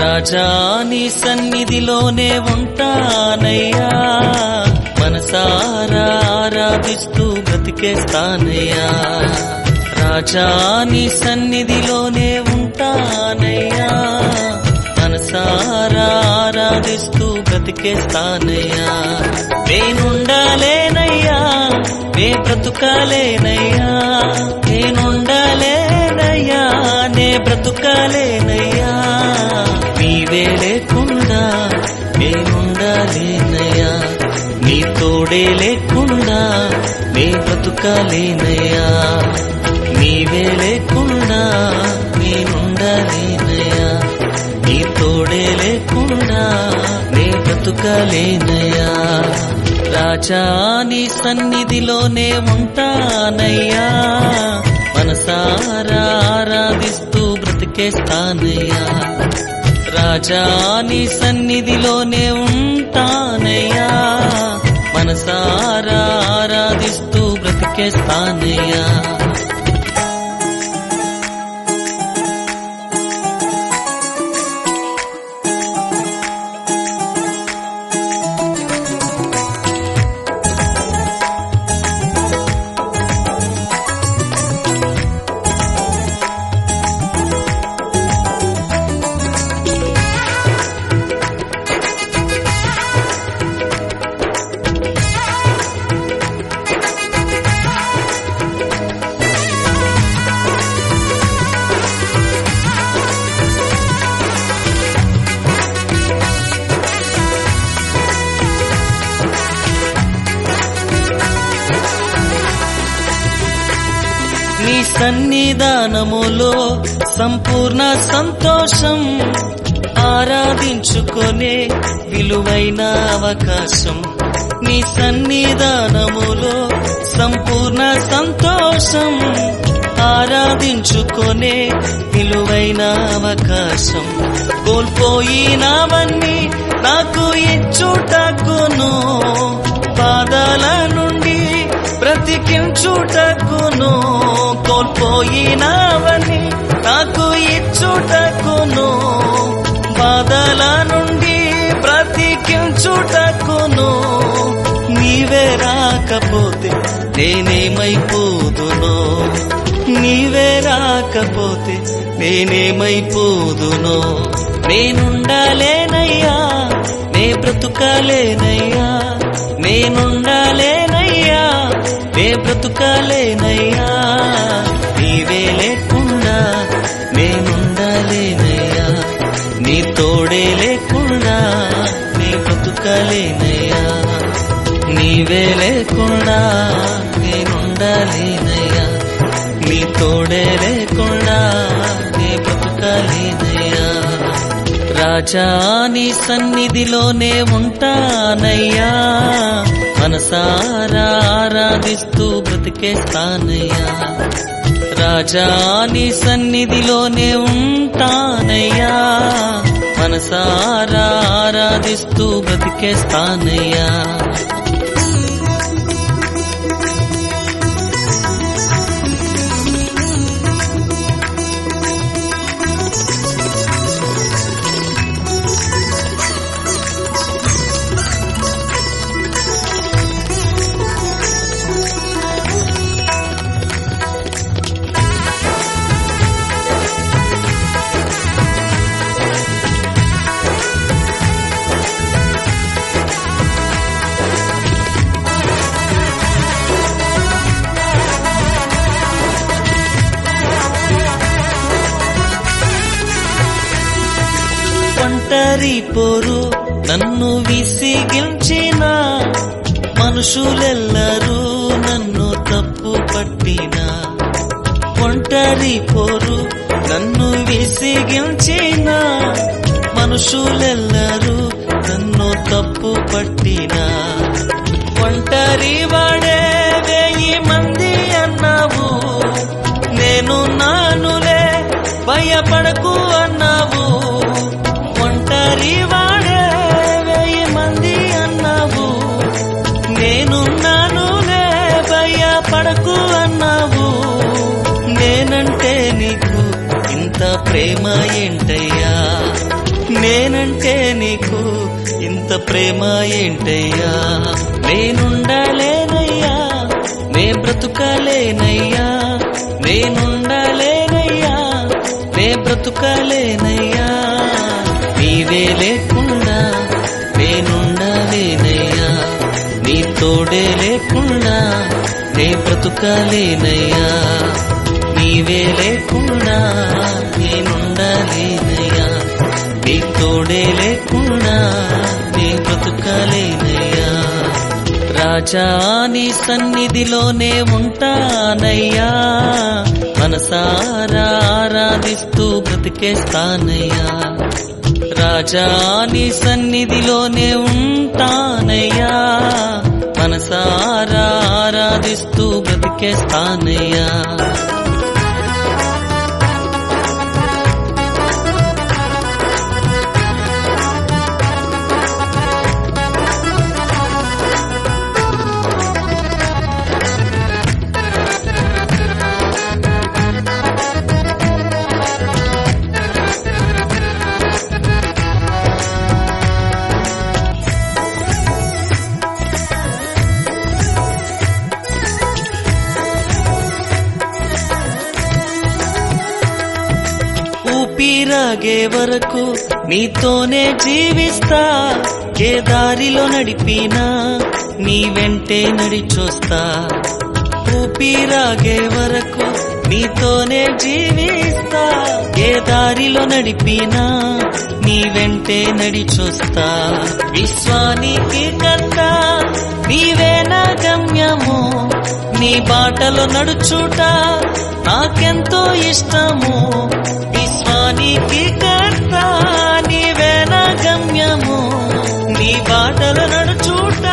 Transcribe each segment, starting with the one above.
రాజా నీ సన్నిధిలోనే ఉంటానయ్యా, మనసారా ఆరాధిస్తూ బ్రతికేస్తానయ్యా. రాజా నీ సన్నిధిలోనే ఉంటానయ్యా, మనసారా ఆరాధిస్తూ బ్రతికేస్తానయ్యా. నేనుండాలేనయ్యా, నే బ్రతుకాలేనయ్యా, నేనుండాలేనయ్యా, నే బ్రతుకాలేనయ్యా. నీవే లేకుండా నేనుండాలేనయ్యా, నీ తోడే లేకుండా నే బ్రతుకాలేనయ్యా. నీవే లేకుండా నేనుండాలేనయ్యా, నీ తోడే లేకుండా నే బ్రతుకాలేనయ్యా. రాజా నీ సన్నిధిలోనే ఉంటానయ్యా, మనసారా ఆరాధిస్తూ బ్రతికేస్తానయ్యా. రాజా నీ సన్నిధిలోనే ఉంటానయ్యా, మనసారా ఆరాధిస్తూ బ్రతికేస్తానయ్యా. నీ సన్నిధానములో సంపూర్ణ సంతోషం, ఆరాధించుకొనే విలువైన అవకాశం. నీ సన్నిధానములో సంపూర్ణ సంతోషం, ఆరాధించుకొనే విలువైన అవకాశం. కోల్పోయినవన్నీ నాకు ఇచ్చుటకును, బాధల నుండి బ్రతికించుటకును. కోల్పోయినవన్నీ నాకు ఇచ్చుటకును, బాధల నుండి బ్రతికించుటకును. నీవే రాకపోతే నేనేమైపోదునో, నీవే రాకపోతే నేనేమైపోదునో. నేనుండాలేనయ్యా, నే బ్రతుకాలేనయ్యా, నేనుండాలేనయ్యా, నే బ్రతుకాలేనయ్యా. నీవే లేకుండా నేనుండాలేనయ్యా, నీ తోడే లేకుండా నే బ్రతుకాలేనయ్యా. నీవే లేకుండా నేనుండాలేనయ్యా, నీ తోడే లేకుండా నే బ్రతుకాలేనయ్యా. రాజా నీ సన్నిధిలోనే ఉంటానయ్యా, మనసారా ఆరాధిస్తూ బ్రతికేస్తానయ్యా. రాజా నీ సన్నిధిలోనే ఉంటానయ్యా, మనసారా ఆరాధిస్తూ బ్రతికేస్తానయ్యా. ఒంటరి పోరు నన్ను విసిగించిన, మనుషులెల్లరూ నన్ను తప్పు పట్టిన. ఒంటరి పోరు నన్ను విసిగించిన, మనుషులెల్లరూ నన్ను తప్పు పట్టిన. ఒంటరి వాడే 1000 మంది అన్నావు, నేను నానులే భయపడకు అన్నావు. ఒంటరి వాడే 1000 మంది అన్నావు, నేను నానులే భయపడకు అన్నావు. నేనంటే నీకు ఇంత ప్రేమ ఏంటయ్యా, నేనంటే నీకు ఇంత ప్రేమ ఏంటయ్యా. నేనుండలేనయ్యా, నే బ్రతుకలేనయ్యా. నేనుండలేనయ్యా, నే బ్రతుకలేనయ్యా. నీవే లేకుండా నేనుండలేనయ్యా. నీ తోడే లేకుండా నే బ్రతుకలేనయ్యా. నీవే లేకుండా నేనుండలేనయ్యా. నీ తోడే లేకుండా నే బ్రతుకలేనయ్యా. రాజా నీ సన్నిధిలోనే ఉంటానయ్యా. మనసారా ఆరాధిస్తూ బ్రతికేస్తానయ్యా. రాజా నీ సన్నిధిలోనే ఉంటానయ్యా. మనసారా ఆరాధిస్తూ బ్రతికేస్తానయ్యా. ఊపిరాగే వరకు నీతోనే జీవిస్తా. ఏ దారిలో నడిపినా నీ వెంటే నడిచొస్తా. ఊపిరాగే వరకు నీతోనే జీవిస్తా. ఏ దారిలో నడిపినా నీ వెంటే నడిచొస్తా. విశ్వానికి కర్త నీవే నా గమ్యము. నీ బాటలో నడుచుట నాకెంతో ఇష్టము. విశ్వానికి కర్త నీవే నా గమ్యము. నీ బాటలో నడుచుట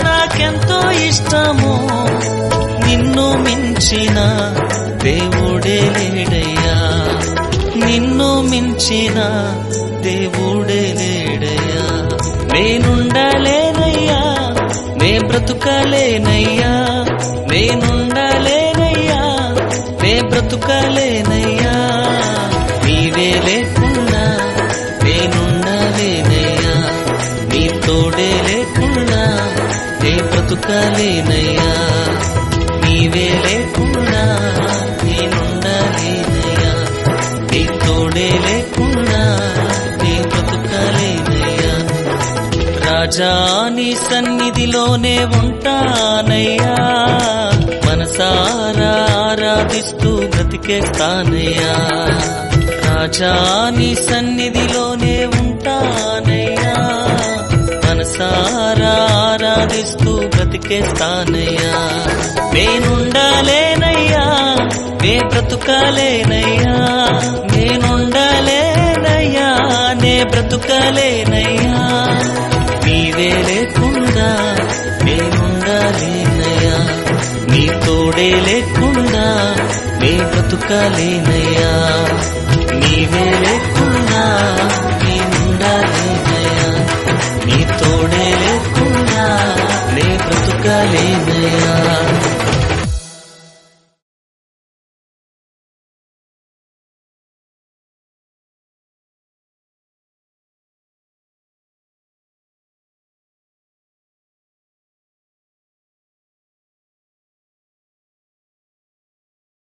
నాకెంతో ఇష్టము. నిన్ను మించిన దేవుడే లేడయ్యా. నిన్ను మించిన దేవుడే లేడయ్యా. నేనుండలేనయ్యా, నే బ్రతుకలేనయ్యా. నేనుండలేనయ్యా, నే బ్రతుకలేనయ్యా. నీవే లేకుండా నేనుండలేనయ్యా. నీ తోడే లేకుండా నే బ్రతుకలేనయ్యా. నీవే లేకుండా నేనుండలేనయ్యా. నీ తోడే లేకుండా నే బ్రతుకలేనయ్యా. రాజా నీ సన్నిధిలోనే ఉంటానయ్యా. మనసారా ఆరాధిస్తూ బ్రతికేస్తానయ్యా. రాజా నీ సన్నిధిలోనే ఉంటానయ్యా. మనసారా ఆరాధిస్తూ బ్రతికేస్తానయ్యా. నేనుండలేనయ్యా, నే బ్రతుకలేనయ్యా. నేనుండలేనయ్యా, నే బ్రతుకలేనయ్యా. నీవే లేకుండా నేనుండలేనయ్యా. నీ తోడే లేకుండా నే బ్రతుకలేనయ్యా. నీవే లేకుండా